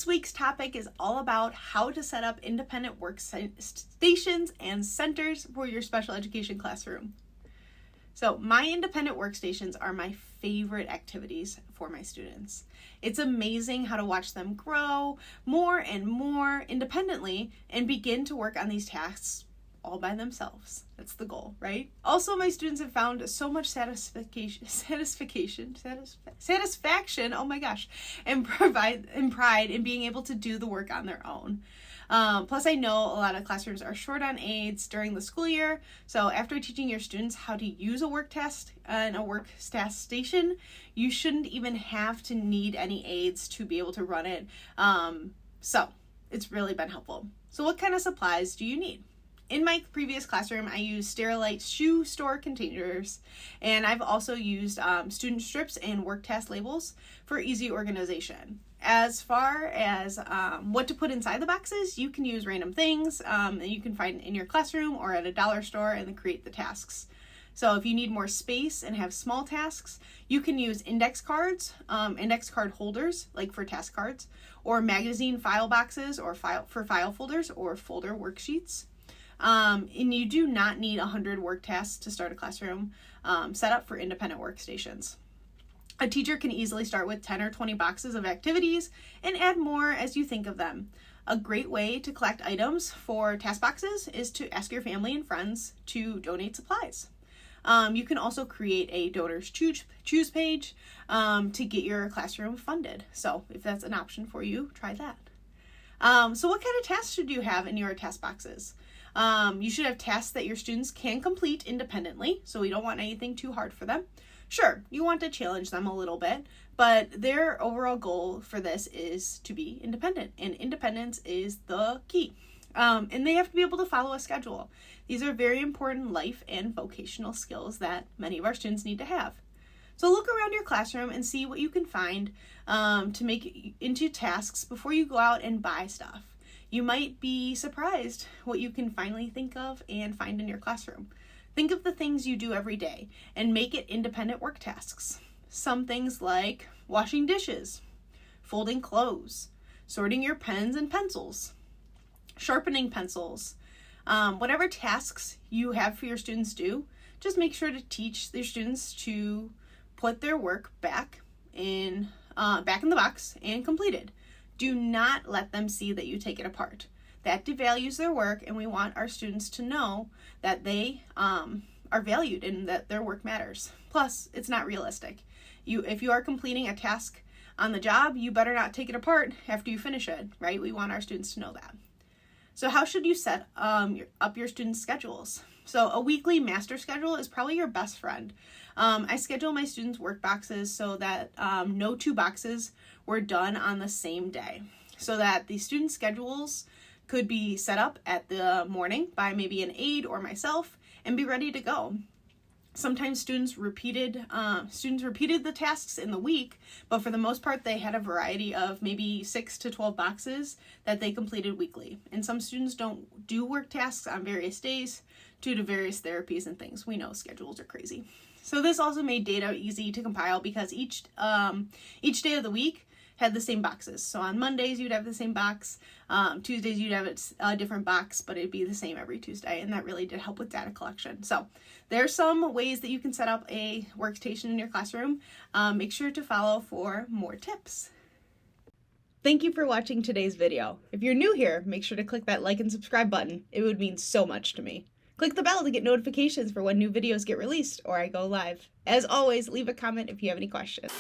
This week's topic is all about how to set up independent workstations and centers for your special education classroom. So my independent workstations are my favorite activities for my students. It's amazing how to watch them grow more and more independently and begin to work on these tasks all by themselves. That's the goal, right? Also, my students have found so much satisfaction, oh my gosh, and pride in being able to do the work on their own. Plus, I know a lot of classrooms are short on aides during the school year, so after teaching your students how to use a work test and a work task station, you shouldn't even have to need any aides to be able to run it. So it's really been helpful. So what kind of supplies do you need? In my previous classroom, I used Sterilite shoe store containers, and I've also used student strips and work task labels for easy organization. As far as what to put inside the boxes, you can use random things that you can find in your classroom or at a dollar store and then create the tasks. So if you need more space and have small tasks, you can use index cards, index card holders, like for task cards, or magazine file boxes or file folders or folder worksheets. And you do not need 100 work tasks to start a classroom set up for independent workstations. A teacher can easily start with 10 or 20 boxes of activities and add more as you think of them. A great way to collect items for task boxes is to ask your family and friends to donate supplies. You can also create a donors choose page to get your classroom funded. So if that's an option for you, try that. So what kind of tasks should you have in your task boxes? You should have tasks that your students can complete independently, so we don't want anything too hard for them. Sure, you want to challenge them a little bit, but their overall goal for this is to be independent, and independence is the key. And they have to be able to follow a schedule. These are very important life and vocational skills that many of our students need to have. So look around your classroom and see what you can find to make into tasks before you go out and buy stuff. You might be surprised what you can finally think of and find in your classroom. Think of the things you do every day and make it independent work tasks. Some things like washing dishes, folding clothes, sorting your pens and pencils, sharpening pencils. Whatever tasks you have for your students do, just make sure to teach their students to put their work back in the box and completed. Do not let them see that you take it apart. That devalues their work, and we want our students to know that they are valued and that their work matters. Plus, it's not realistic. If you are completing a task on the job, you better not take it apart after you finish it, right? We want our students to know that. So how should you set up your students' schedules? So a weekly master schedule is probably your best friend. I schedule my students' work boxes so that no two boxes were done on the same day, so that the student schedules could be set up at the morning by maybe an aide or myself and be ready to go. Sometimes students repeated the tasks in the week, but for the most part, they had a variety of maybe 6 to 12 boxes that they completed weekly. And some students don't do work tasks on various days due to various therapies and things. We know schedules are crazy. So this also made data easy to compile because each day of the week had the same boxes. So on Mondays, you'd have the same box. Tuesdays, you'd have a different box, but it'd be the same every Tuesday. And that really did help with data collection. So there's some ways that you can set up a workstation in your classroom. Make sure to follow for more tips. Thank you for watching today's video. If you're new here, make sure to click that like and subscribe button. It would mean so much to me. Click the bell to get notifications for when new videos get released or I go live. As always, leave a comment if you have any questions.